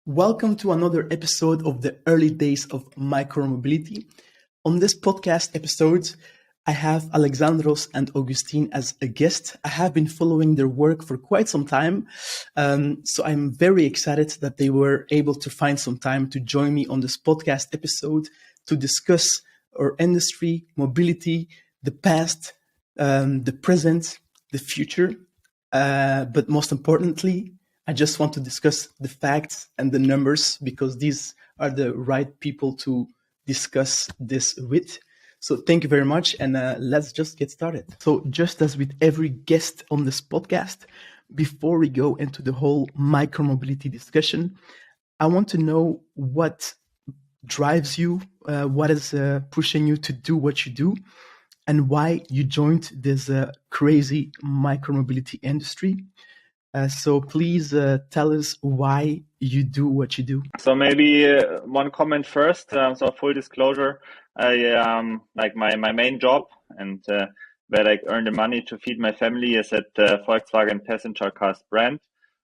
Welcome to another episode of the early days of micromobility. On this podcast episode, I have Alexandros and Augustine as a guest. I have been following their work for quite some time, so I'm very excited that they were able to find some time to join me on this podcast episode to discuss our industry, mobility, the past, the present, the future, but most importantly, I just want to discuss the facts and the numbers because these are the right people to discuss this with. So thank you very much, and let's just get started. So just as with every guest on this podcast, before we go into the whole micromobility discussion, I want to know what drives you, what is pushing you to do what you do, and why you joined this crazy micromobility industry. So please tell us why you do what you do. So maybe one comment first. So full disclosure, I like my main job and where I earn the money to feed my family is at Volkswagen passenger cars brand.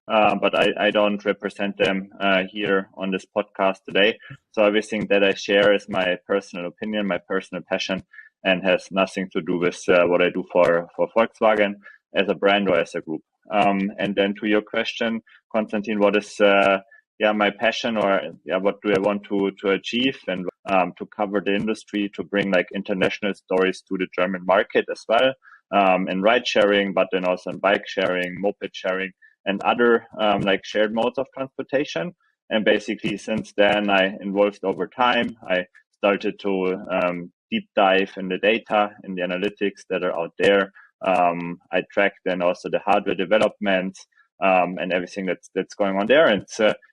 But I don't represent them here on this podcast today. So everything that I share is my personal opinion, my personal passion, and has nothing to do with what I do for Volkswagen as a brand or as a group. And then to your question, Konstantin, what is my passion, or what do I want to achieve, and to cover the industry, to bring like international stories to the German market as well, in ride sharing, but then also in bike sharing, moped sharing, and other like shared modes of transportation. And basically since then I involved over time, I started to deep dive in the data, in the analytics that are out there. I track then also the hardware development and everything that's going on there. And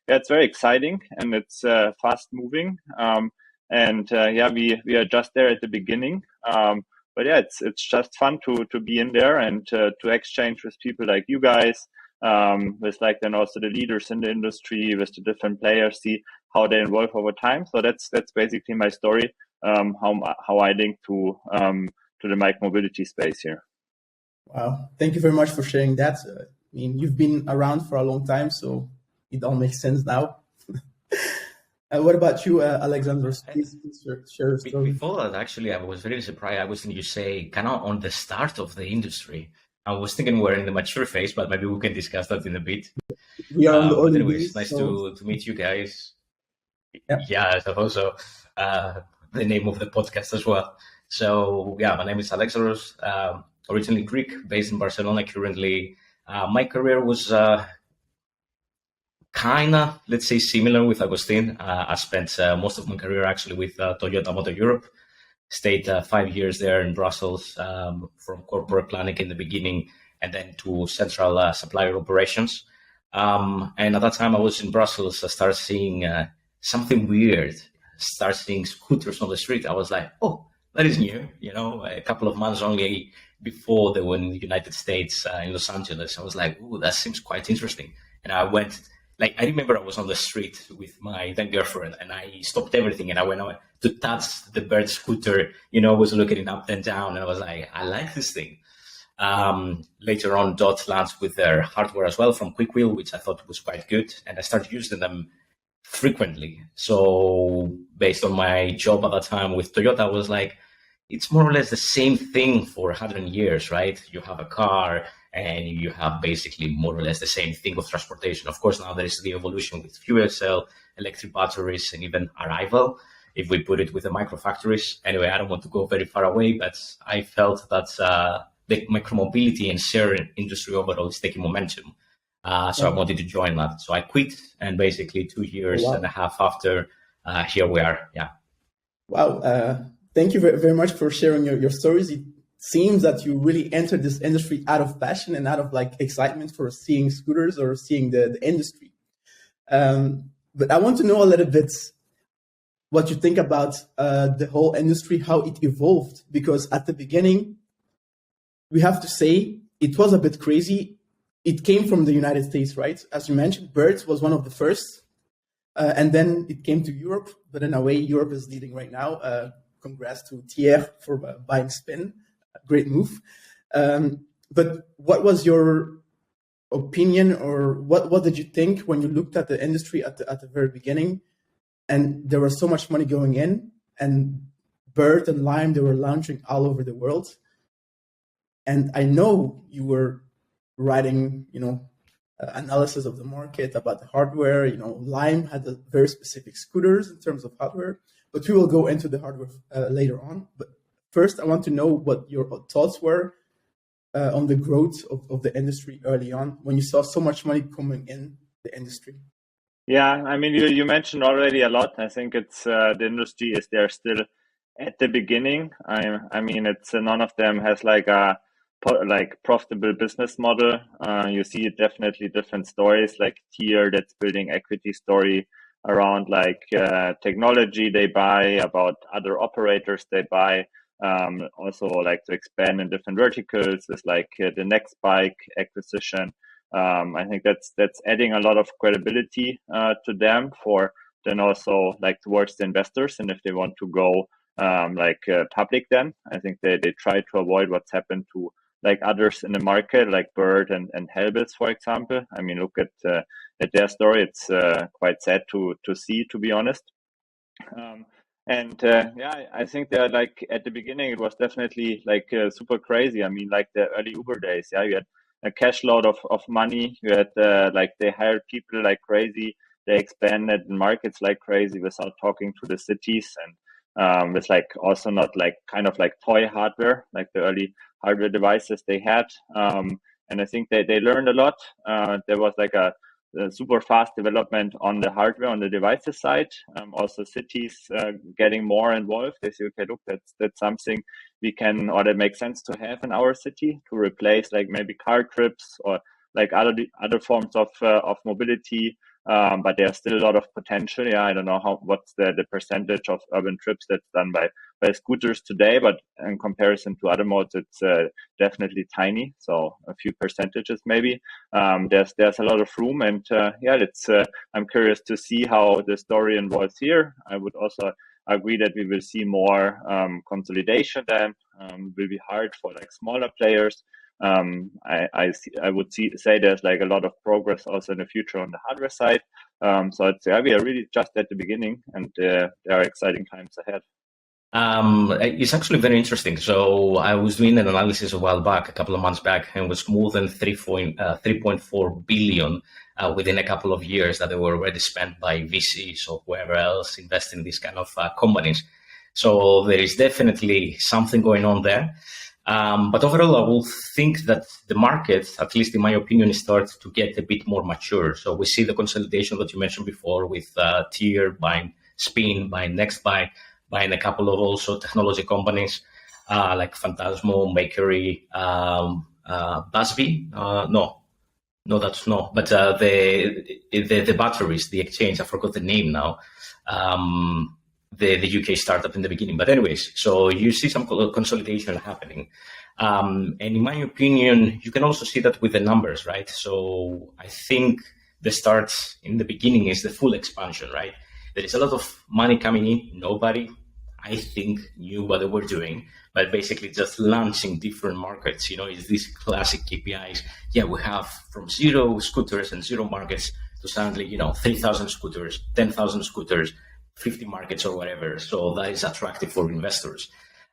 it's very exciting and it's fast moving. We are just there at the beginning. But yeah, it's just fun to be in there and to exchange with people like you guys, with like then also the leaders in the industry, with the different players, see how they evolve over time. So that's basically my story, how I link to the micromobility space here. Wow. Thank you very much for sharing that. I mean, you've been around for a long time, so it all makes sense now. What about you, Alexander? Please share your story. Before that, actually, I was very surprised. I was thinking you say kind of on the start of the industry. I was thinking we're in the mature phase, but maybe we can discuss that in a bit. We are on the early anyways, days, nice so... to meet you guys. Yeah. Yeah, I suppose so. The name of the podcast as well. So yeah, my name is Alexandros. Originally Greek, based in Barcelona currently. My career was kind of, let's say, similar with Agustin. I spent most of my career actually with Toyota Motor Europe. Stayed 5 years there in Brussels, from corporate planning in the beginning and then to central supplier operations. And at that time I was in Brussels, I started seeing something weird. Started seeing scooters on the street. I was like, oh, that is new. You know, a couple of months only before they were in the United States, in Los Angeles. I was like, oh, that seems quite interesting. And I went, like, I remember I was on the street with my then girlfriend and I stopped everything and I went to touch the bird scooter, you know, was looking it up and down. And I was like, I like this thing. Later on, Dot launched with their hardware as well from Quick Wheel, which I thought was quite good. And I started using them frequently. So based on my job at that time with Toyota, I was like, it's more or less the same thing for 100 years, right? You have a car and you have basically more or less the same thing with transportation. Of course, now there is the evolution with fuel cell, electric batteries, and even arrival, if we put it with the microfactories. Anyway, I don't want to go very far away, but I felt that the micromobility and sharing industry overall is taking momentum. So I wanted to join that. So I quit, and basically 2 years and a half after, here we are. Yeah. Wow. Thank you very, very much for sharing your stories. It seems that you really entered this industry out of passion and out of like excitement for seeing scooters or seeing the industry. But I want to know a little bit what you think about the whole industry, how it evolved, because at the beginning, we have to say it was a bit crazy. It came from the United States, right? As you mentioned, Birds was one of the first, and then it came to Europe, but in a way, Europe is leading right now. Congrats to Thierry for buying Spin. Great move. But what was your opinion, or what did you think when you looked at the industry at the very beginning, and there was so much money going in, and Bird and Lime, they were launching all over the world, and I know you were writing, analysis of the market about the hardware. Lime had a very specific scooters in terms of hardware, but we will go into the hardware later on. But first, I want to know what your thoughts were on the growth of the industry early on when you saw so much money coming in the industry. Yeah, I mean, you mentioned already a lot. I think it's the industry is there still at the beginning. I mean, it's none of them has like a profitable business model. You see definitely different stories, like Tier that's building equity story around like technology they buy, about other operators they buy. Also like to expand in different verticals is like the Next Bike acquisition. I think that's adding a lot of credibility to them for then also like towards the investors. And if they want to go public, then I think they try to avoid what's happened to like others in the market, like Bird and Helbis, for example. I mean, look at their story. It's quite sad to see, to be honest. I think that like at the beginning, it was definitely like super crazy. I mean, like the early Uber days, yeah, you had a cash load of money. You had they hired people like crazy. They expanded in markets like crazy without talking to the cities, and with like also not like kind of like toy hardware, like the early hardware devices they had. And I think they learned a lot. There was like a super fast development on the hardware, on the devices side. Also cities getting more involved. They say, okay, look, that's something we can, or that makes sense to have in our city to replace like maybe car trips or like other forms of mobility. But there's still a lot of potential. Yeah, I don't know what's the percentage of urban trips that's done by scooters today, but in comparison to other modes, it's definitely tiny. So a few percentages maybe. There's a lot of room, and I'm curious to see how the story evolves here. I would also agree that we will see more consolidation. Then will be hard for like smaller players. I would say there's like a lot of progress also in the future on the hardware side. So we are really just at the beginning, and there are exciting times ahead. It's actually very interesting. So I was doing an analysis a while back, a couple of months back, and it was more than 3.4 billion within a couple of years that they were already spent by VCs or whoever else investing in these kind of companies. So there is definitely something going on there. But overall, I will think that the market, at least in my opinion, starts to get a bit more mature. So we see the consolidation that you mentioned before with Tier buying Spin, buying Nextbuy, buying a couple of also technology companies like Phantasmo, Makery, Busby. But the batteries, the exchange, I forgot the name now. The UK startup in the beginning. But anyways, so you see some consolidation happening. And in my opinion, you can also see that with the numbers, right? So I think the start in the beginning is the full expansion, right? There is a lot of money coming in. Nobody, I think, knew what they were doing, but basically just launching different markets. Is these classic KPIs. Yeah, we have from 0 scooters and 0 markets to suddenly, 3,000 scooters, 10,000 scooters, 50 markets or whatever. So that is attractive for investors.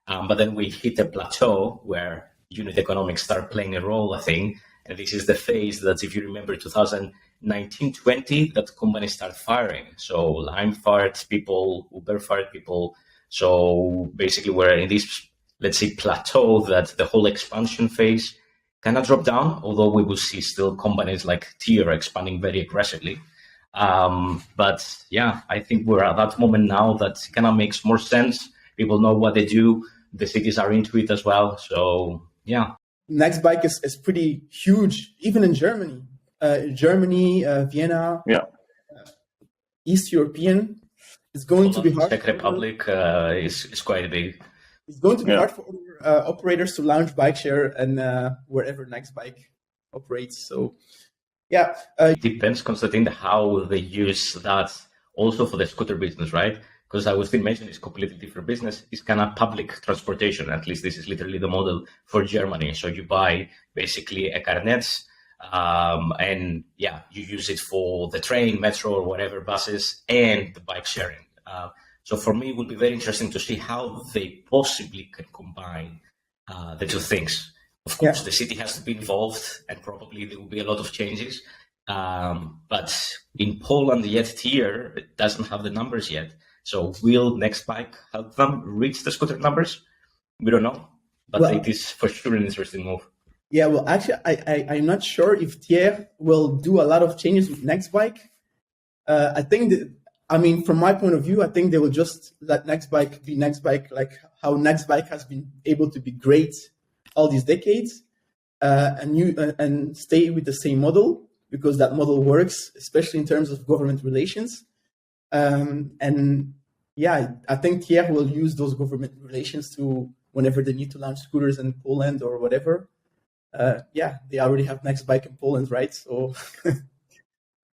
But then we hit a plateau where unit economics start playing a role, I think. And this is the phase that, if you remember, 2019-20, that companies start firing. So Lime fired people, Uber fired people. So basically we're in this, let's say, plateau that the whole expansion phase kind of dropped down, although we will see still companies like Tier expanding very aggressively. But yeah, I think we're at that moment now that kind of makes more sense. People know what they do. The cities are into it as well. So yeah. Nextbike is pretty huge, even in Germany. Vienna, East European. It's going to be hard. Czech Republic is quite big. It's going to be hard for operators to launch bike share and wherever Nextbike operates. So yeah. It depends, Konstantin, how they use that also for the scooter business, right? Because I was still mentioning it's completely different business. It's kind of public transportation. At least this is literally the model for Germany. So you buy basically a carnet, And yeah, you use it for the train, metro, or whatever, buses, and the bike sharing. So for me, it would be very interesting to see how they possibly can combine the two things. Of course, the city has to be involved, and probably there will be a lot of changes. But in Poland, yet here, it doesn't have the numbers yet. So will Nextbike help them reach the scooter numbers? We don't know, but it is for sure an interesting move. Yeah, well, actually, I'm not sure if Thier will do a lot of changes with Nextbike. I think that, I mean, from my point of view, I think they will just let Nextbike be Nextbike, like how Nextbike has been able to be great all these decades, and stay with the same model, because that model works, especially in terms of government relations. And yeah, I think Thier will use those government relations to, whenever they need to launch scooters in Poland or whatever. Yeah, they already have Nextbike in Poland, right? So,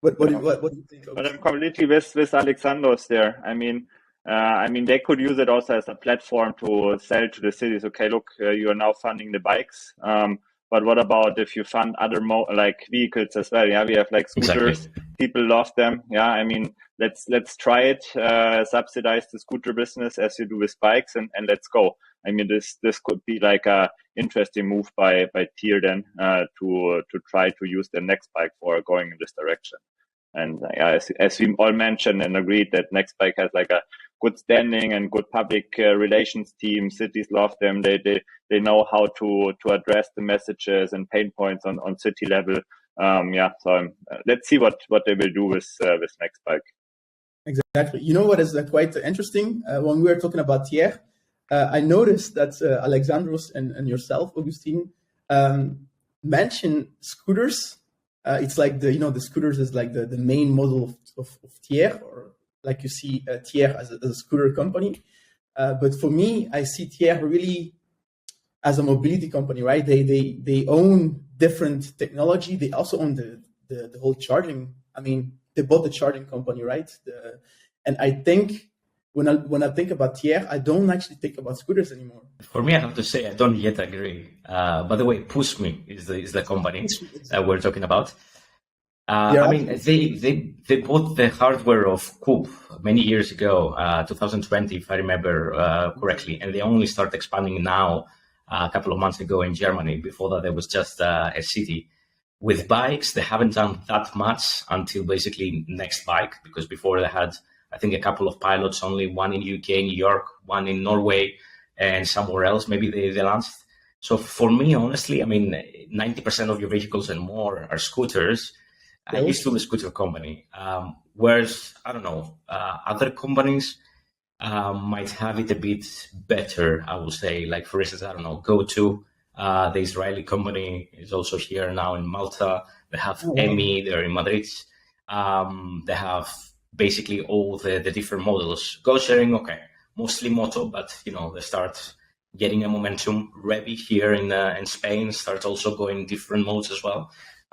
what do you think? But I'm completely with Alexandros there. I mean, they could use it also as a platform to sell to the cities. Okay, look, you are now funding the bikes. But what about if you fund other like vehicles as well? Yeah, we have like scooters. Exactly. People love them. Yeah, I mean, let's try it. Subsidize the scooter business as you do with bikes, and let's go. I mean, this could be like a interesting move by Thier then to try to use the Nextbike for going in this direction. And as we all mentioned and agreed, that Nextbike has like a good standing and good public relations team. Cities love them. They know how to address the messages and pain points on city level. So let's see what they will do with Nextbike. Exactly. You know what is quite interesting? When we were talking about Thier, I noticed that Alexandros and yourself, Augustine, mentioned scooters. It's like the scooters is like the main model of Thier, or like you see Thier as a scooter company. But for me, I see Thier really as a mobility company, right? They own different technology. They also own the whole charging. I mean, they bought the charging company, right? And I think when I think about Thier, I don't actually think about scooters anymore. For me, I have to say I don't yet agree. By the way, Push Me is the company that we're talking about. I mean, they bought the hardware of Coop many years ago, 2020, if I remember correctly, and they only start expanding now a couple of months ago in Germany. Before that, there was just a city. With bikes, they haven't done that much until basically Nextbike, because before they had, I think, a couple of pilots, only one in UK, New York, one in Norway, and somewhere else. Maybe they launched. So for me, honestly, I mean, 90% of your vehicles and more are scooters. I used to be a scooter company. Whereas, I don't know, other companies might have it a bit better, I would say. Like, for instance, I don't know, GoTo, the Israeli company, is also here now in Malta. They have Emi, they're in Madrid. They have basically all the different models. Go sharing, okay, mostly moto, but, they start getting a momentum. Revi here in Spain starts also going different modes as well.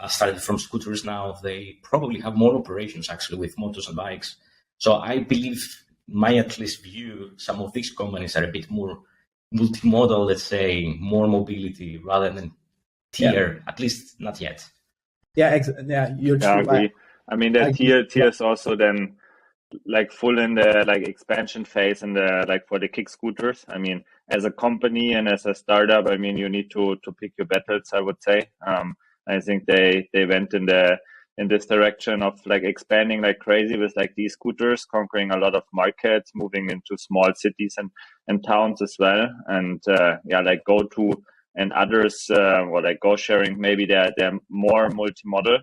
Started from scooters now. They probably have more operations actually with motors and bikes. So I believe, my at least view, some of these companies are a bit more multimodal, let's say, more mobility rather than Thier, at least not yet. Yeah, you're true. I agree. I mean, that Thier is also then like full in the like expansion phase and the like for the kick scooters. I mean, as a company and as a startup, I mean, you need to pick your battles, I would say. I think they went in this direction of like expanding like crazy with like these scooters, conquering a lot of markets, moving into small cities and towns as well. And like GoTo and others, or like Go Sharing, maybe they're more multimodal,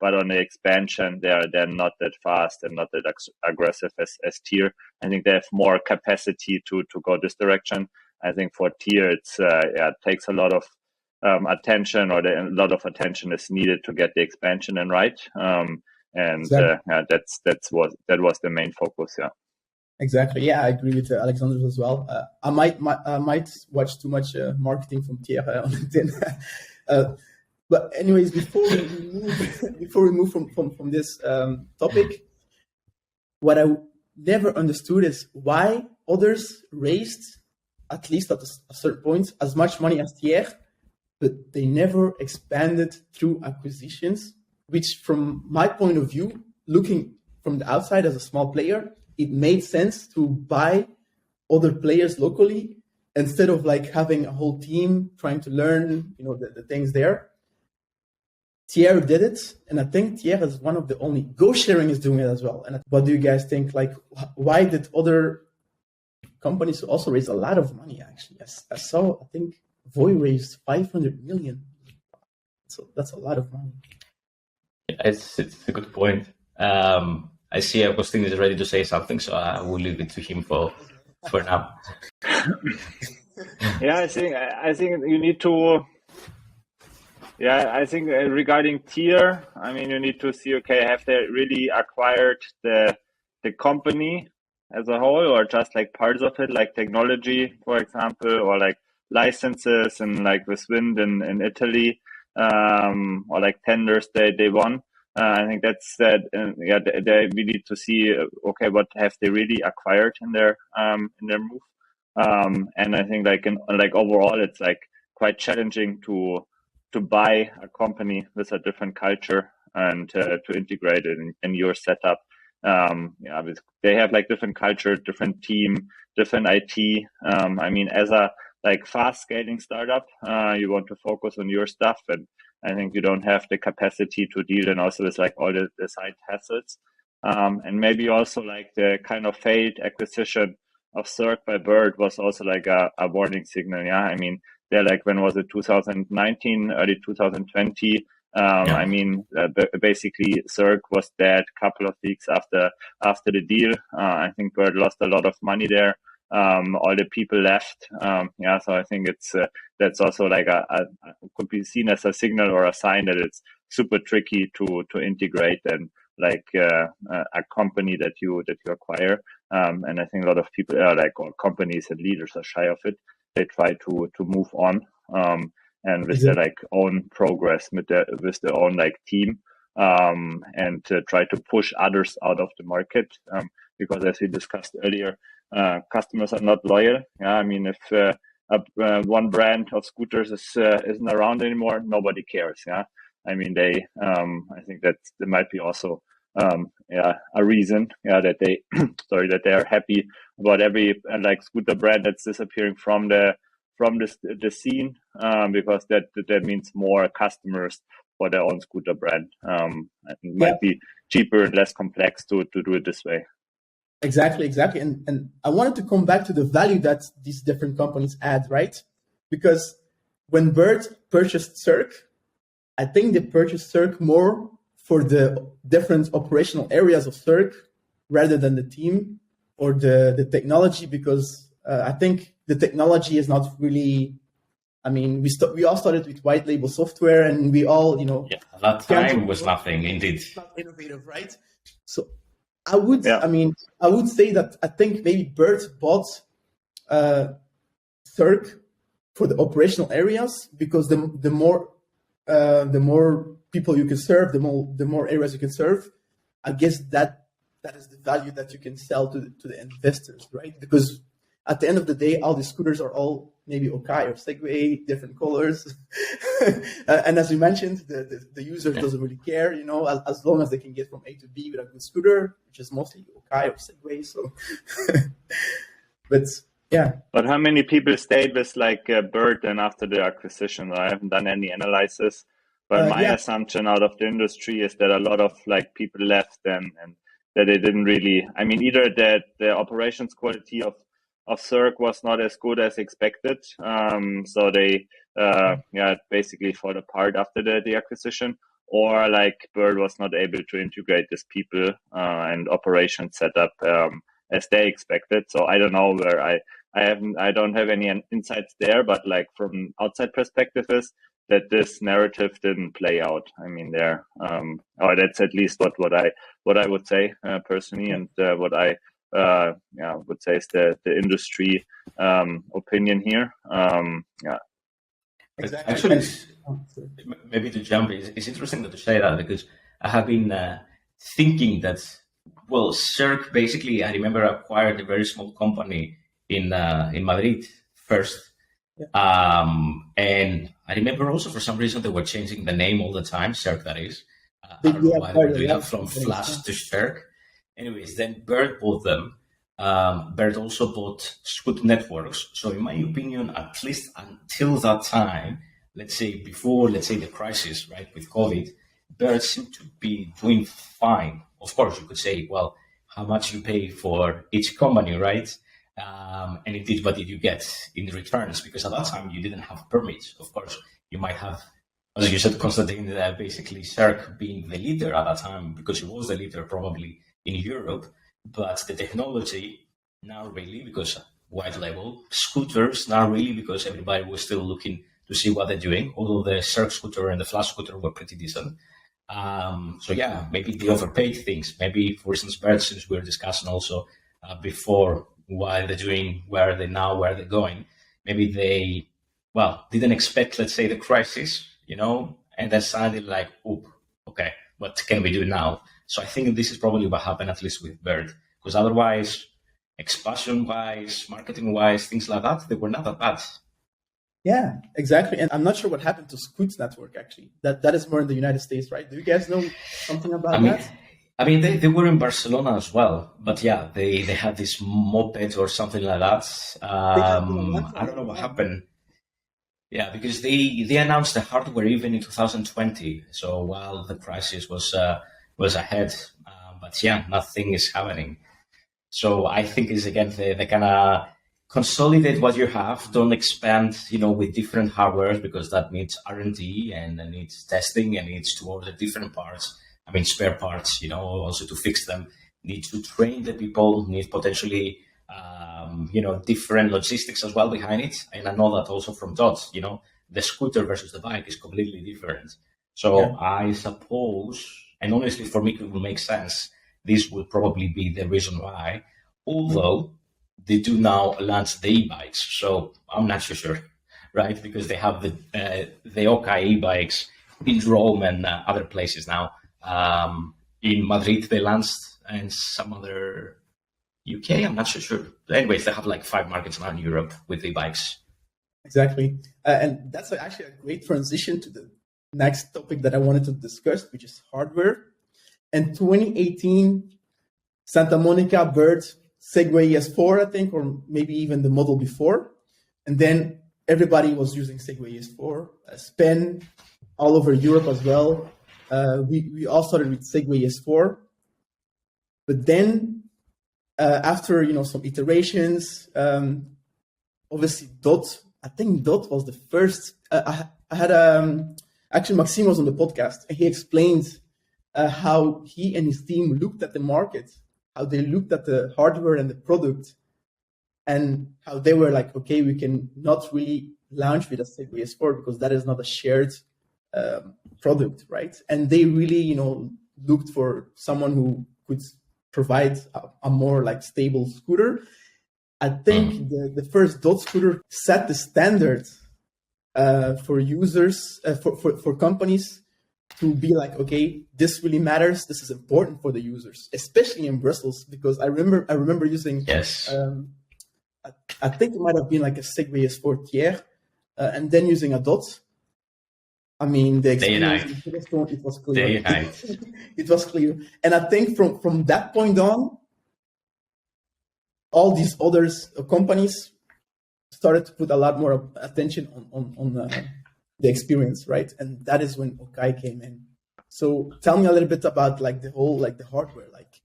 but on the expansion they're not that fast and not that aggressive as Thier. I think they have more capacity to go this direction. I think for Thier it takes a lot of attention, or a lot of attention is needed to get the expansion in right. Exactly. That was the main focus. Yeah. Exactly. Yeah, I agree with Alexander as well. I might watch too much marketing from Thier on LinkedIn. But anyways, before we move from this topic, what I never understood is why others raised, at least at a certain point, as much money as Thier, but they never expanded through acquisitions, which from my point of view, looking from the outside as a small player, it made sense to buy other players locally instead of like having a whole team trying to learn, the things there. Thierry did it, and I think Thierry is one of the only. Go Sharing is doing it as well. And what do you guys think? Like, why did other companies also raise a lot of money? Actually, I saw. I think Voy raised 500 million. So that's a lot of money. It's a good point. I see Agustin is ready to say something, so I will leave it to him for now. Yeah, I think you need to. Yeah, I think regarding tier, I mean, you need to see, okay, have they really acquired the company as a whole, or just like parts of it, like technology, for example, or like licenses and like with wind in Italy, or like tenders they won. I think that's that. We need to see, okay, what have they really acquired in their move. And I think like overall, it's like quite challenging to buy a company with a different culture and to integrate it in your setup. They have like different culture, different team, different IT. I mean, as a like fast scaling startup, you want to focus on your stuff, and I think you don't have the capacity to deal and also with like all the side hassles. And maybe also like the kind of failed acquisition of Cirque by Bird was also like a warning signal. Yeah, I mean, they're like, when was it, 2019, early 2020? I mean, basically Cirque was dead a couple of weeks after the deal. I think Bird lost a lot of money there. All the people left. So I think it's that's also like could be seen as a signal or a sign that it's super tricky to integrate and like a company that you acquire. And I think a lot of people or companies and leaders are shy of it. They try to move on and with their like own progress with their own like team and to try to push others out of the market because as we discussed earlier, customers are not loyal. Yeah, I mean, if one brand of scooters isn't around anymore, nobody cares. Yeah, I mean, I think that there might be also a reason that they that they are happy about every like scooter brand that's disappearing from the scene because that means more customers for their own scooter brand. It might be cheaper and less complex to do it this way. Exactly. And I wanted to come back to the value that these different companies add, right? Because when Bird purchased Cirque, I think they purchased Cirque more for the different operational areas of Cirque rather than the team or the technology, because I think the technology is not really, I mean, we all started with white label software and we all, at that time was nothing, indeed. Not innovative, right? So I would say that I think maybe Bird bought Cirque for the operational areas because the more people you can serve, the more areas you can serve. I guess that is the value that you can sell to the investors, right? Because at the end of the day, all the scooters are all maybe Okai or Segway, different colors. And as you mentioned, the user doesn't really care, as long as they can get from A to B with a good scooter, which is mostly Okai or Segway. So, but yeah. But how many people stayed with like Bird then after the acquisition? I haven't done any analysis, but my assumption out of the industry is that a lot of like people left and that they didn't really. I mean, either that the operations quality of Cirque was not as good as expected, so they basically fall apart after the acquisition, or like Bird was not able to integrate these people and operation setup as they expected. So I don't know where I don't have any insights there, but like from outside perspective is that this narrative didn't play out. I mean, or that's at least what I would say personally, and what I would say is the industry opinion here. Exactly. Actually, maybe to jump, it's interesting that you say that because I have been thinking that, well, Cirque basically, I remember acquired a very small company in Madrid first, And I remember also for some reason they were changing the name all the time, Cirque that is. They I don't know why they were acquired a doing lot that of from companies. Flash to Cirque. Anyways, then Bird bought them. Bird also bought Scoot Networks. So in my opinion, at least until that time, let's say before, let's say the crisis, right, with COVID, Bird seemed to be doing fine. Of course, you could say, well, how much you pay for each company, right? And indeed, what did you get in returns? Because at that time, you didn't have permits. Of course, you might have, as you said, Constantine, basically Cirque being the leader at that time, because he was the leader probably in Europe. But the technology, now really, because wide level, scooters, now really, because everybody was still looking to see what they're doing, although the Cirque scooter and the Flash scooter were pretty decent. So yeah, maybe they overpaid things. Maybe, for instance, Bird, since we were discussing also before why they're doing, where are they now, where they're going, maybe they, well, didn't expect, let's say, the crisis, and then suddenly like, oh, okay, what can we do now? So I think this is probably what happened, at least with Bird, because otherwise, expansion-wise, marketing-wise, things like that, they were not that bad. Yeah, exactly. And I'm not sure what happened to Scoot's network, actually. That is more in the United States, right? Do you guys know something about that? I mean, they were in Barcelona as well, but yeah, they had this moped or something like that. I don't know what happened. Yeah, because they announced the hardware even in 2020. So while the crisis was ahead, but yeah, nothing is happening. So I think is again they kind of consolidate what you have. Don't expand, with different hardware, because that needs R&D and it needs testing and needs to order different parts. I mean, spare parts, also to fix them. Need to train the people. Need potentially, different logistics as well behind it. And I know that also from Dot. The scooter versus the bike is completely different. So yeah. I suppose, and honestly, for me, it will make sense. This will probably be the reason why, although they do now launch the e-bikes. So I'm not so sure, right? Because they have the Oka e-bikes in Rome and other places now. In Madrid, they launched, and some other UK, I'm not so sure. But anyways, they have like 5 markets now in Europe with e-bikes. Exactly. And that's actually a great transition to the next topic that I wanted to discuss, which is hardware. In 2018, Santa Monica, Bird, Segway ES4, I think, or maybe even the model before. And then everybody was using Segway ES4, Spen, all over Europe as well. We all started with Segway ES4. But then after, some iterations, obviously Dot, I think Dot was the first. I had, actually Maxime was on the podcast, and he explained how he and his team looked at the market, how they looked at the hardware and the product, and how they were like, okay, we can not really launch with a Segway S4 because that is not a shared product, right? And they really, looked for someone who could provide a more like stable scooter. I think the first Dot scooter set the standard for users, for companies to be like, okay, this really matters. This is important for the users, especially in Brussels, because I remember using, yes, I think it might have been like a Segway S4 Tiers, and then using a Dot. I mean, the experience it was clear. It was clear, and I think from that point on, all these other companies started to put a lot more attention on the experience, right? And that is when Okai came in. So tell me a little bit about like the whole, like the hardware, like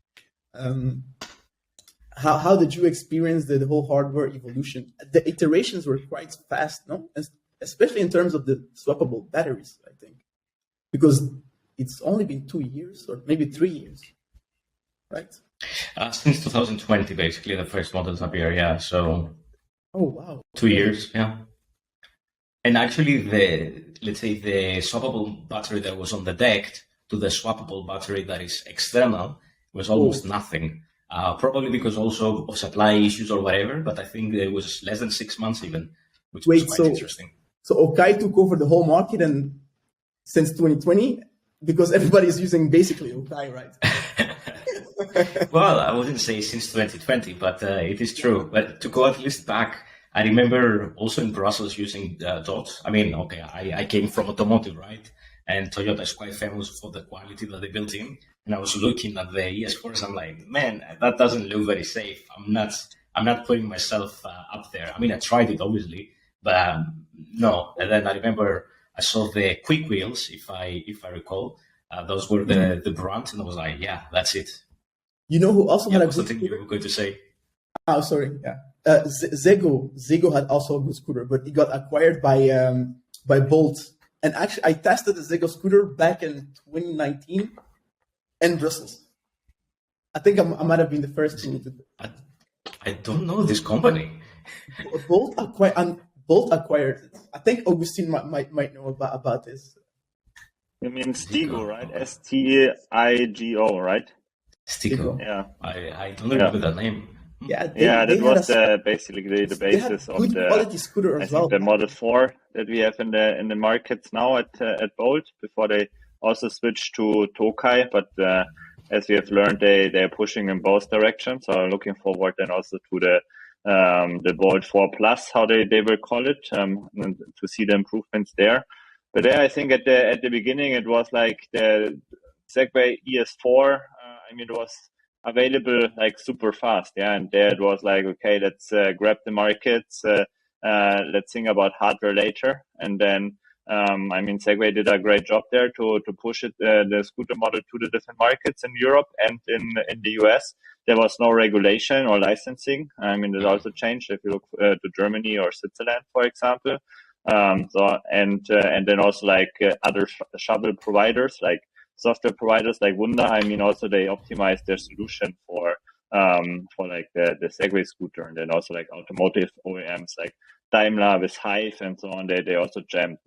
how did you experience the whole hardware evolution? The iterations were quite fast, no? Especially in terms of the swappable batteries, I think, because it's only been 2 years or maybe 3 years, right? Since 2020, basically, the first models appear, yeah. So, oh wow, 2 years, yeah. And actually, let's say the swappable battery that was on the deck to the swappable battery that is external was almost nothing. Probably because also of supply issues or whatever, but I think it was less than 6 months even, which was quite interesting. So Okai took over the whole market and since 2020, because everybody is using basically Okai, right? Well, I wouldn't say since 2020, but it is true. But to go at least back, I remember also in Brussels using Dot. I mean, okay, I came from automotive, right? And Toyota is quite famous for the quality that they built in. And I was looking at the ES4s. I'm like, man, that doesn't look very safe. I'm not putting myself up there. I mean, I tried it obviously, but no. And then I remember I saw the quick wheels, if I recall. Those were the brand, and I was like, yeah, that's it. You know who also Yeah, had a what's the good thing you scooter? were going to say? Oh, sorry. Yeah. Zego had also a good scooter, but it got acquired by Bolt. And actually, I tested the Zego scooter back in 2019 in Brussels. I think I might have been the first to. I don't know this company. Bolt acquired it. I think Augustine might know about this. You mean Stigo, Stigo, right? okay. Stigo, right? Stico. Yeah. I don't remember the name. Yeah, Yeah, they that had was basically the they had basis of good the, quality scooter I as think, well. the Model 4 that we have in the markets now at Bolt, before they also switched to Tokai. But as we have learned, they're pushing in both directions. So I'm looking forward then also to the Bolt 4 Plus, how they will call it, and to see the improvements there. But there, I think at the beginning it was like the Segway ES4. I mean, it was available like super fast, yeah. And there it was like, okay, let's grab the markets. Let's think about hardware later. And then, I mean, Segway did a great job there to push it, the scooter model to the different markets in Europe and in the US. There was no regulation or licensing. I mean, it also changed if you look to Germany or Switzerland, for example. And then also like other shuttle providers, like software providers like Wunder. I mean, also they optimize their solution for like the Segway scooter, and then also like automotive OEMs like Daimler with Hive and so on. They also jumped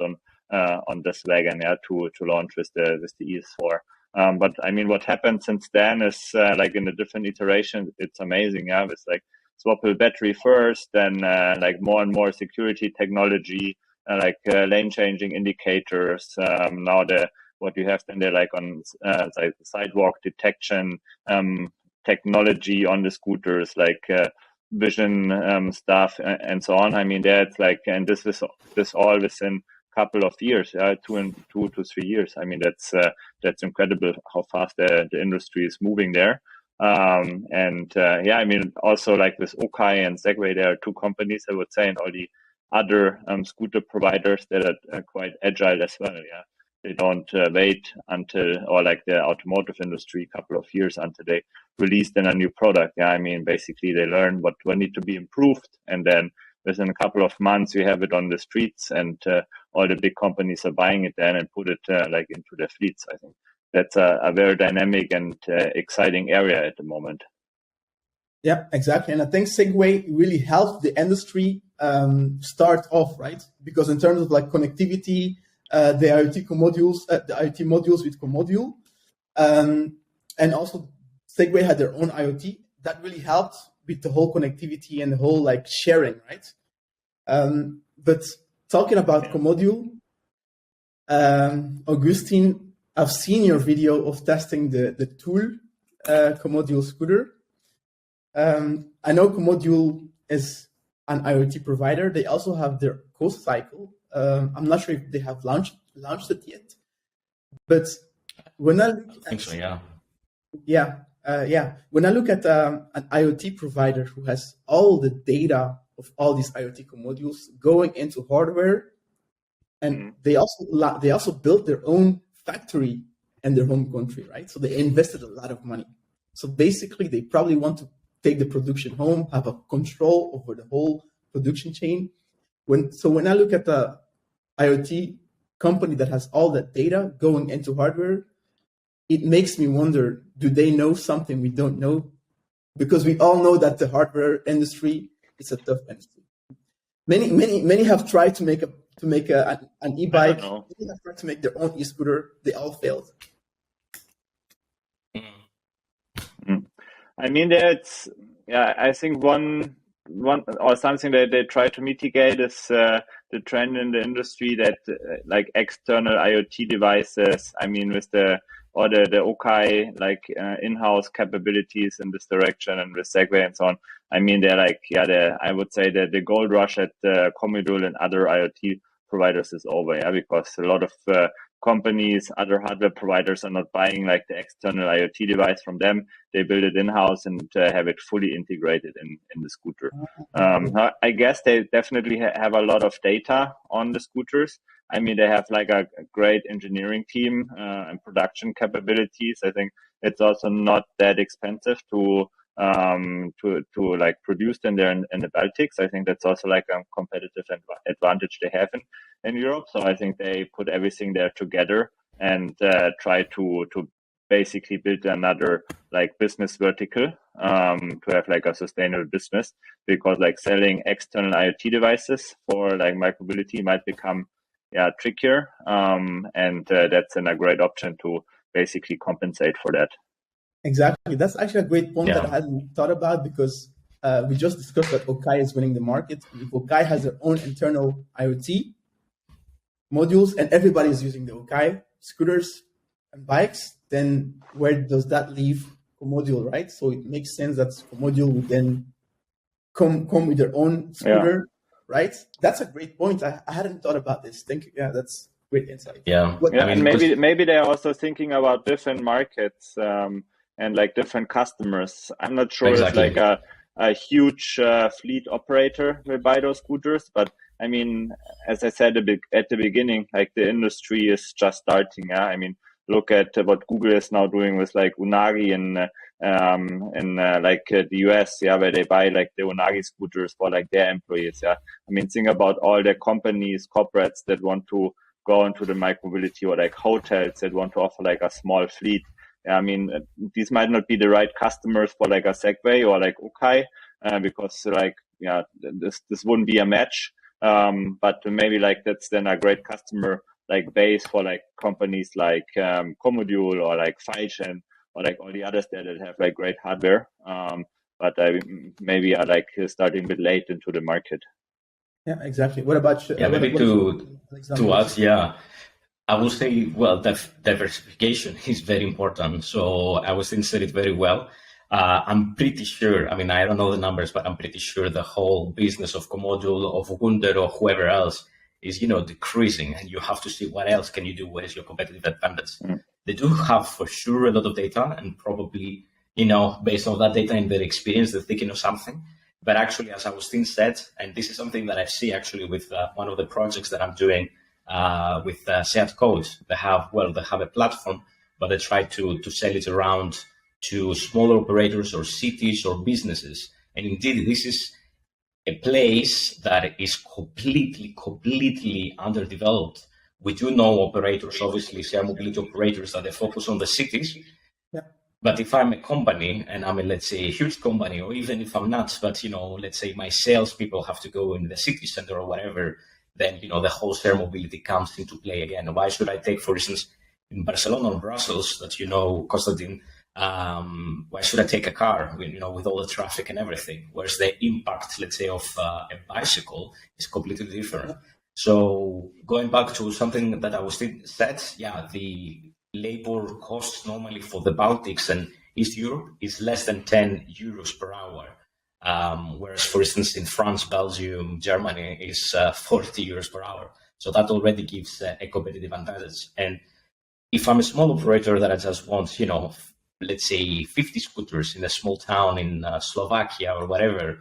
on this wagon, yeah, to launch with the ES4. But I mean, what happened since then is like in the different iterations, it's amazing. Yeah, with like swappable battery first, then like more and more security technology, like lane changing indicators. Now what you have then there like on like sidewalk detection technology on the scooters, like vision stuff and so on. I mean, that's like, and this all within couple of years, 2 to 3 years. I mean, that's incredible how fast the industry is moving there. Yeah, I mean, also like with Okai and Segway, there are two companies, I would say, and all the other scooter providers that are quite agile as well. Yeah, they don't wait until, or like the automotive industry, a couple of years until they release then a new product. Yeah, I mean, basically they learn what will need to be improved, and then within a couple of months you have it on the streets, and all the big companies are buying it then and put it like into their fleets. I think that's a very dynamic and exciting area at the moment. Yeah, exactly. And I think Segway really helped the industry start off, right? Because in terms of like connectivity, the IoT modules with Comodule, and also Segway had their own IoT that really helped with the whole connectivity and the whole like sharing, right? But talking about Comodule, Augustine, I've seen your video of testing the tool Comodule scooter. I know Comodule is an IoT provider. They also have their Coast Cycle. I'm not sure if they have launched it yet. But when I think so, yeah. Yeah. When I look at an IoT provider who has all the data of all these IoT modules going into hardware, and they also built their own factory in their home country, right? So they invested a lot of money. So basically, they probably want to take the production home, have a control over the whole production chain. When I look at the IoT company that has all that data going into hardware, it makes me wonder, do they know something we don't know? Because we all know that the hardware industry is a tough industry. Many have tried to make an e-bike. Many have tried to make their own e-scooter. They all failed. I mean, I think one or something that they try to mitigate is the trend in the industry that like external IoT devices. I mean, with the or the Okai in-house capabilities in this direction and with Segway and so on. I mean, they're I would say that the gold rush at Commodore and other IoT providers is over, because a lot of companies, other hardware providers are not buying like the external IoT device from them. They build it in-house and have it fully integrated in the scooter. I guess they definitely have a lot of data on the scooters. I mean, they have like a great engineering team and production capabilities. I think it's also not that expensive to like produce them there in the Baltics. I think that's also like a competitive advantage they have in Europe. So I think they put everything there together and try to basically build another like business vertical to have like a sustainable business, because like selling external IoT devices for like micromobility might become trickier, and that's a great option to basically compensate for that. Exactly. That's actually a great point Yeah. that I hadn't thought about, because we just discussed that Okai is winning the market. If Okai has their own internal IoT modules and everybody is using the Okai scooters and bikes, then where does that leave Comodule, right? So it makes sense that Comodule would then come with their own scooter, right? That's a great point. I hadn't thought about this. Thank you. Yeah, that's great insight. Yeah. And maybe they're also thinking about different markets and like different customers. I'm not sure if like a huge fleet operator will buy those scooters, but I mean, as I said at the beginning, like the industry is just starting. I mean, look at what Google is now doing with like Unagi in the US, where they buy like the Unagi scooters for like their employees. I mean, think about all the companies, corporates that want to go into the micromobility, or like hotels that want to offer like a small fleet. I mean, these might not be the right customers for like a Segway or like Okai, because this wouldn't be a match. But maybe like that's then a great customer like base for like companies like Comodule or like Feilschen or like all the others that have like great hardware. But maybe are like starting a bit late into the market. Yeah, exactly. What about you? Maybe to add, I would say, well, diversification is very important. So Agustin said it very well. I'm pretty sure, I mean, I don't know the numbers, but I'm pretty sure the whole business of Comodule, of Wunder, or whoever else is, decreasing, and you have to see what else can you do, what is your competitive advantage. They do have for sure a lot of data, and probably, based on that data and their experience, they're thinking of something. But actually, as Agustin said, and this is something that I see actually with one of the projects that I'm doing with Seat Codes, they have a platform, but they try to sell it around to smaller operators or cities or businesses. And indeed, this is a place that is completely underdeveloped. We do know operators, obviously, share mobility operators, that they focus on the cities. Yeah. But if I'm a company, and I'm let's say, a huge company, or even if I'm not, but, let's say my salespeople have to go in the city center or whatever, then, the whole share mobility comes into play again. Why should I take, for instance, in Barcelona or Brussels, that, Konstantin, why should I take a car, with all the traffic and everything? Whereas the impact, let's say, of a bicycle is completely different. So going back to something that I was said, the labor cost normally for the Baltics and East Europe is less than 10 euros per hour. Whereas, for instance, in France, Belgium, Germany is 40 euros per hour. So that already gives a competitive advantage. And if I'm a small operator that I just want, let's say 50 scooters in a small town in Slovakia or whatever,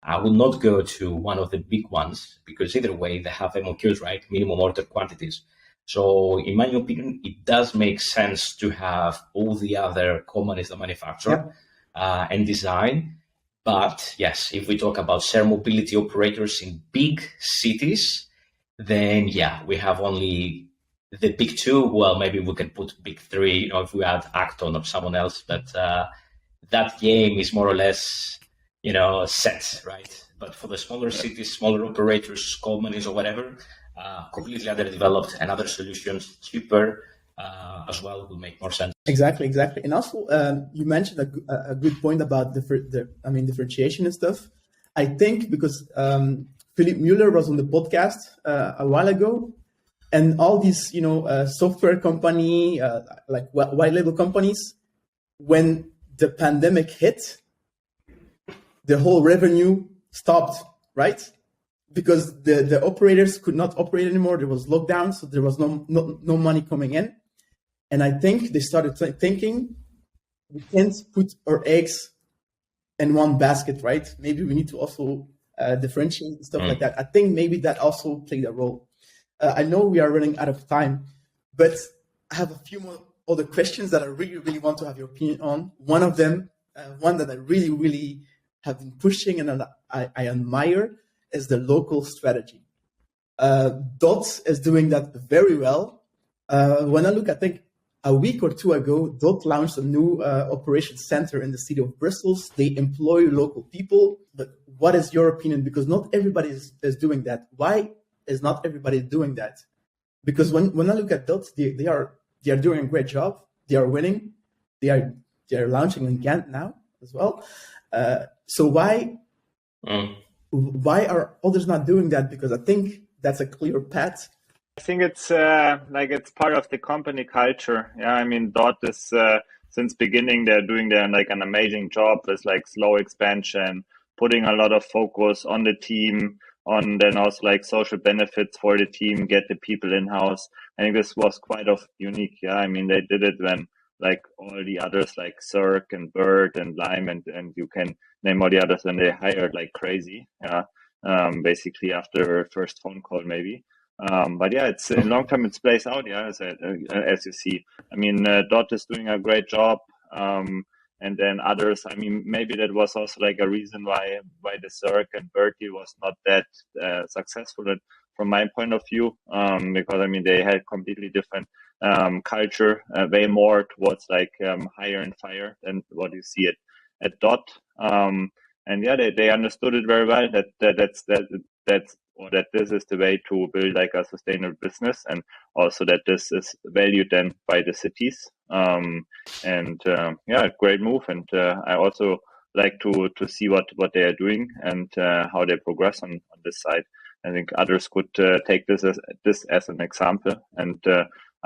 I will not go to one of the big ones, because either way they have MOQs, right? Minimum order quantities. So in my opinion, it does make sense to have all the other companies that manufacture and design. But yes, if we talk about share mobility operators in big cities, then we have only the big two. Well, maybe we can put big three, if we add Acton or someone else. But that game is more or less, set, right? But for the smaller cities, smaller operators, companies or whatever, completely underdeveloped, and other solutions, cheaper as well, will make more sense. Exactly. And also, you mentioned a good point about differentiation and stuff. I think because Philip Mueller was on the podcast a while ago, And all these, software company, like white label companies, when the pandemic hit, the whole revenue stopped, right? Because the operators could not operate anymore. There was lockdown, so there was no money coming in. And I think they started thinking, we can't put our eggs in one basket, right? Maybe we need to also differentiate and stuff like that. I think maybe that also played a role. I know we are running out of time, but I have a few more other questions that I really, really want to have your opinion on. One of them, one that I really, really have been pushing and I admire, is the local strategy. Dot is doing that very well. When I look, I think a week or two ago, Dot launched a new operations center in the city of Brussels. They employ local people. But what is your opinion? Because not everybody is doing that. Why is not everybody doing that? Because when I look at Dot, they are doing a great job. They are winning. They are launching in Ghent now as well. So why are others not doing that? Because I think that's a clear path. I think it's it's part of the company culture. Yeah, I mean, Dot is since beginning they're doing an amazing job with slow expansion, putting a lot of focus on the team, on then also social benefits for the team, get the people in house. I think this was quite unique. Yeah, I mean, they did it when all the others like Cirque and Bird and Lime and you can name all the others, when they hired like crazy. Yeah, basically after first phone call maybe. But yeah, it's in long term it plays out. Yeah, as you see. I mean, Dot is doing a great job. And then others, I mean, maybe that was also a reason why the Cirque and Bertie was not that successful from my point of view, because I mean they had completely different culture, way more towards hire and fire than what you see at Dot. And yeah, they understood it very well that this is the way to build a sustainable business, and also that this is valued then by the cities. Yeah, great move. And I also like to see what they are doing and how they progress on this side. I think others could take this as an example and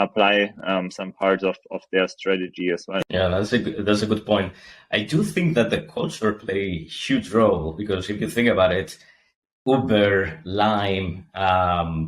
apply some parts of their strategy as well. Yeah, that's a good point. I do think that the culture play a huge role, because if you think about it, Uber, Lime,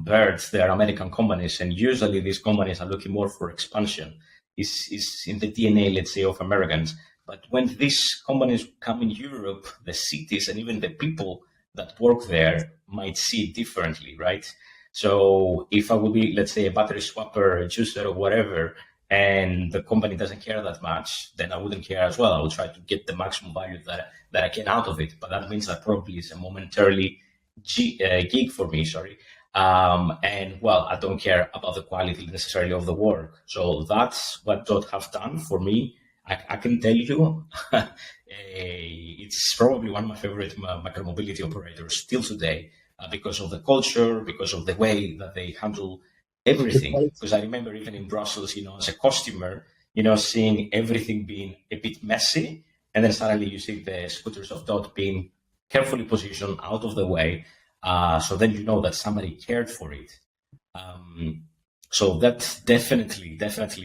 Birds, they are American companies, and usually these companies are looking more for expansion. Is in the DNA, let's say, of Americans. But when these companies come in Europe, the cities and even the people that work there might see it differently, right? So if I would be, let's say, a battery swapper, a juicer, or whatever, and the company doesn't care that much, then I wouldn't care as well. I would try to get the maximum value that I can out of it. But that means that probably it's a momentarily gig for me, sorry. And well, I don't care about the quality necessarily of the work. So that's what Dot have done for me. I can tell you, it's probably one of my favorite micromobility operators still today, because of the culture, because of the way that they handle everything. Because I remember even in Brussels, as a customer, seeing everything being a bit messy, and then suddenly you see the scooters of Dot being carefully positioned out of the way. So then you know that somebody cared for it. So that definitely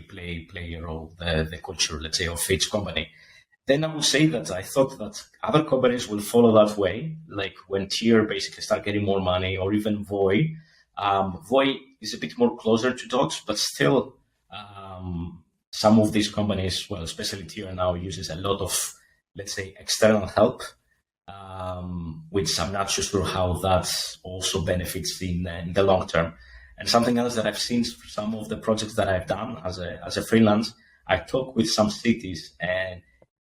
play a role, the culture, let's say, of each company. Then I would say that I thought that other companies will follow that way, like when Tier basically start getting more money, or even Voi. Voi is a bit more closer to Dot, but still some of these companies, well, especially Tier now, uses a lot of, let's say, external help, which I'm not sure how that also benefits in the long term. And something else that I've seen for some of the projects that I've done as a freelance, I talk with some cities, and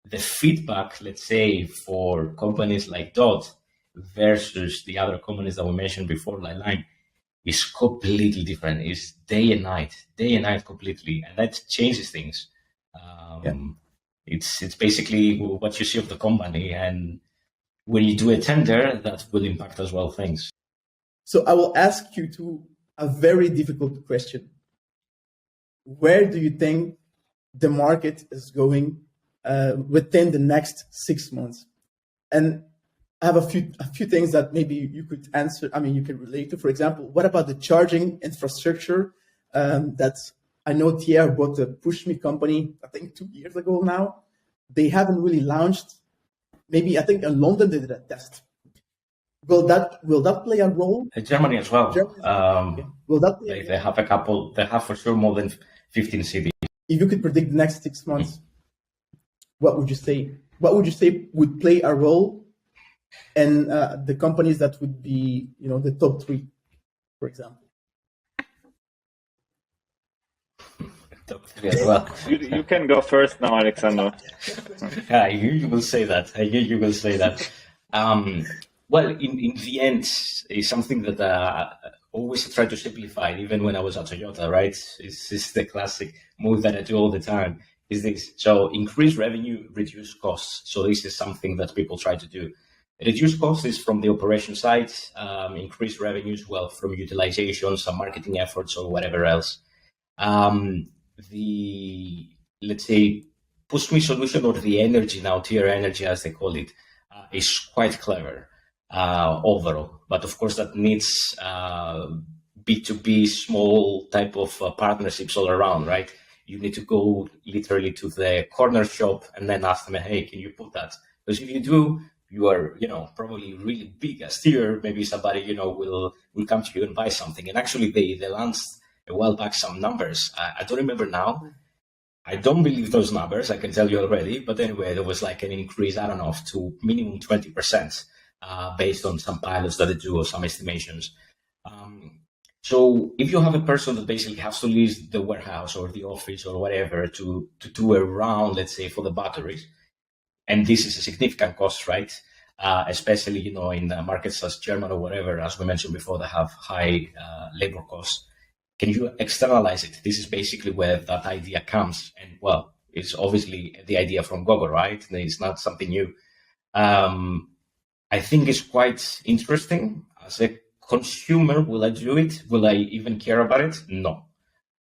the feedback, let's say, for companies like Dot versus the other companies that we mentioned before, like Lime, is completely different. It's day and night completely, and that changes things. It's basically what you see of the company, and when you do a tender, that will impact as well things. So I will ask you a very difficult question. Where do you think the market is going within the next 6 months? And I have a few things that maybe you could answer. I mean, you can relate to. For example, what about the charging infrastructure that I know Thierry bought the Push Me company, I think 2 years ago now. They haven't really launched. Maybe I think in London they did a test. Will that play a role? Germany as well. Germany, okay. Will that play a They have a couple. They have for sure more than 15 cities. If you could predict the next 6 months, what would you say? What would you say would play a role in the companies that would be, the top 3, for example? Top 3 as well. You can go first now, Alexander. I knew you will say that. Well, in the end, it's something that I always try to simplify, even when I was at Toyota, right? It's the classic move that I do all the time. Is this. So increase revenue, reduce costs. So this is something that people try to do. Reduce costs is from the operation side, increase revenues, well, from utilization, some marketing efforts or whatever else. Let's say, Push Me solution, or the energy now, tier energy as they call it, is quite clever overall. But of course, that needs B2B small type of partnerships all around, right? You need to go literally to the corner shop and then ask them, hey, can you put that? Because if you do, you are, probably really big as tier. Maybe somebody, will come to you and buy something. And actually, they launched a while back some numbers. I don't remember now. I don't believe those numbers, I can tell you already. But anyway, there was like an increase, I don't know, to minimum 20% based on some pilots that they do or some estimations. So if you have a person that basically has to leave the warehouse or the office or whatever to do a round, let's say, for the batteries, and this is a significant cost, right? Especially, in markets as Germany or whatever, as we mentioned before, that have high labor costs. Can you externalize it? This is basically where that idea comes. And well, it's obviously the idea from Google, right? It's not something new. I think it's quite interesting. As a consumer, will I do it? Will I even care about it? No.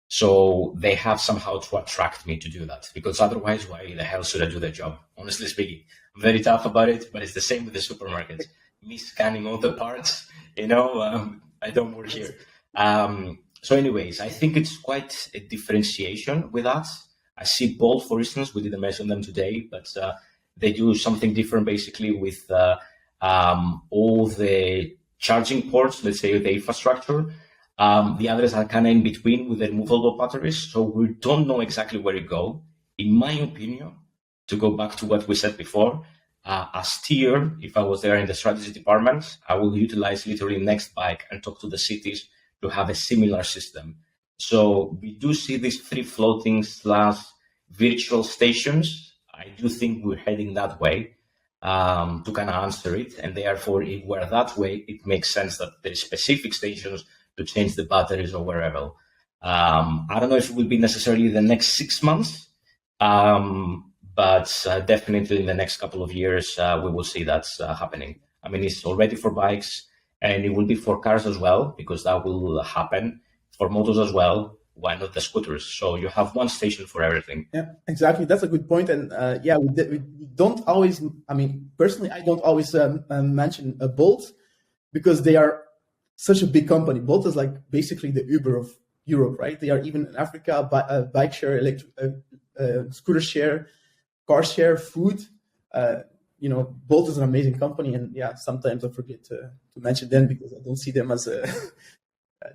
So they have somehow to attract me to do that, because otherwise, why the hell should I do the job? Honestly speaking, I'm very tough about it, but it's the same with the supermarkets. Me scanning all the parts, I don't work here. So anyways, I think it's quite a differentiation with us. I see Bolt, for instance, we didn't mention them today, but they do something different basically with all the charging ports, let's say the infrastructure. The others are kind of in between with the removable batteries. So we don't know exactly where to go. In my opinion, to go back to what we said before, as tier, if I was there in the strategy department, I will utilize literally Next Bike and talk to the cities to have a similar system. So we do see these free floating / virtual stations. I do think we're heading that way to kind of answer it. And therefore, if we're that way, it makes sense that there are specific stations to change the batteries or wherever. I don't know if it will be necessarily the next 6 months, but definitely in the next couple of years, we will see that happening. I mean, it's already for bikes, and it will be for cars as well, because that will happen for motors as well. Why not the scooters? So you have one station for everything. Yeah, exactly. That's a good point. And we don't always, personally, I don't always mention a Bolt, because they are such a big company. Bolt is like basically the Uber of Europe, right? They are even in Africa, bike share, scooter share, car share, food. Bolt is an amazing company, and sometimes I forget to mention them because I don't see them as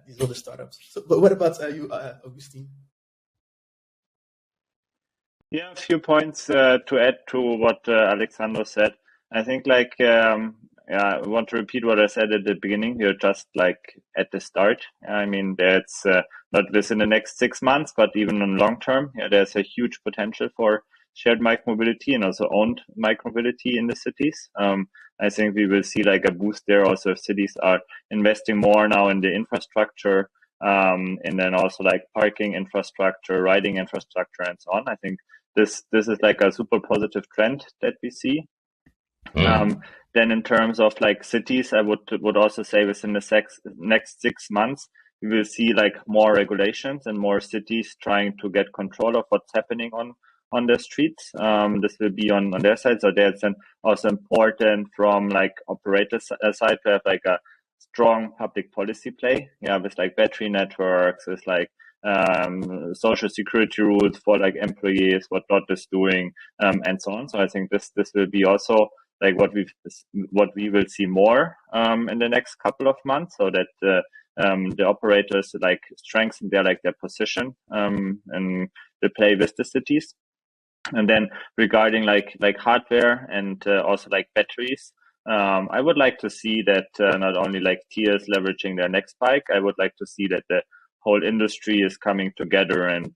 these other startups. So, but what about you, Augustine? Yeah, a few points to add to what Alexander said. I think I want to repeat what I said at the beginning. You're just like at the start. I mean, that's not within the next 6 months, but even on long term, there's a huge potential for shared micromobility and also owned micromobility in the cities. I think we will see like a boost there also if cities are investing more now in the infrastructure, and then also like parking infrastructure, riding infrastructure, and so on. I think this is like a super positive trend that we see. Then in terms of like cities, I would also say within the next 6 months, we will see like more regulations and more cities trying to get control of what's happening on their streets. This will be on their side. So that's also important from like operator side to have like a strong public policy play. With like battery networks, with like social security rules for like employees, what DOT is doing, and so on. So I think this will be also like what we will see more in the next couple of months, so that the operators like strengthen their position and they play with the cities. And then regarding like hardware and also like batteries, I would like to see that not only like tiers leveraging their next bike, I would like to see that the whole industry is coming together and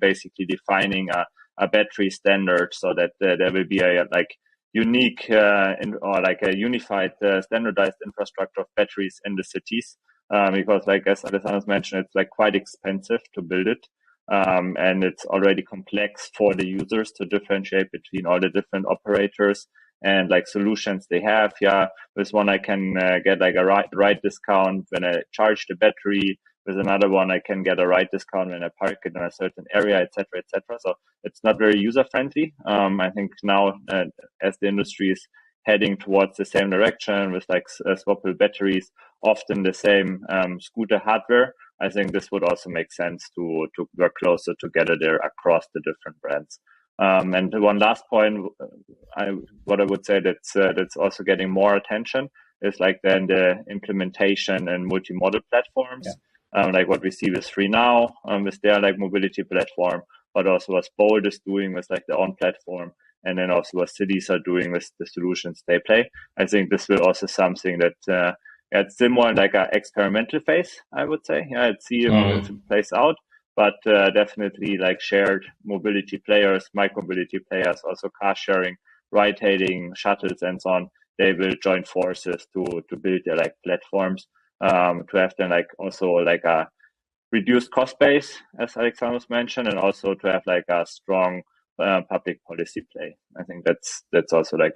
basically defining a battery standard, so that there will be a like unique or like a unified standardized infrastructure of batteries in the cities, because like as Alessandro mentioned, it's like quite expensive to build it. And it's already complex for the users to differentiate between all the different operators and like solutions they have. Yeah, with one I can get like a ride discount when I charge the battery. With another one I can get a ride discount when I park it in a certain area, etc., etc. So it's not very user friendly. I think now as the industry is heading towards the same direction with like swappable batteries, often the same scooter hardware, I think this would also make sense to work closer together there across the different brands. And one last point, what I would say that's also getting more attention is like then the implementation and multimodal platforms, like what we see with FreeNow, with their like mobility platform, but also what Bold is doing with like their own platform, and then also what cities are doing with the solutions they play. I think this will also something that it's still more like an experimental phase, I would say. Yeah, let's see if it plays out, but definitely like shared mobility players, micro-mobility players, also car sharing, ride hailing, shuttles, and so on. They will join forces to build their like platforms, to have then like also like a reduced cost base, as Alexandros mentioned, and also to have like a strong public policy play. I think that's also like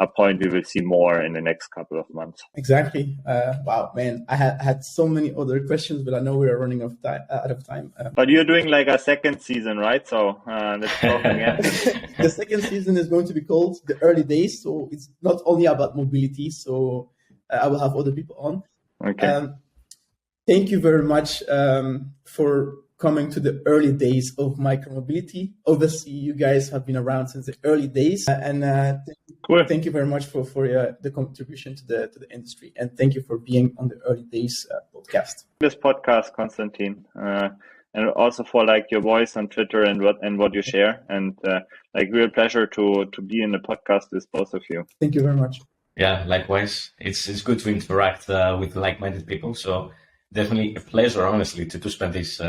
a point we will see more in the next couple of months. Exactly. Wow, man, I had so many other questions, but I know we are running out of time. But you're doing like a second season, right? So let's talk again. The second season is going to be called The Early Days, so it's not only about mobility. So I will have other people on. Okay. Thank you very much for coming to the early days of micromobility. Obviously, you guys have been around since the early days, and thank you very much for the contribution to the industry, and thank you for being on the Early Days podcast. This podcast, Konstantin, and also for like your voice on Twitter and what you share, and like real pleasure to be in the podcast with both of you. Thank you very much. Yeah, likewise. It's good to interact with like-minded people. So definitely a pleasure, honestly, to spend this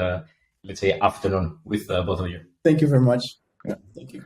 let's say afternoon with both of you. Thank you very much. Yeah. Thank you.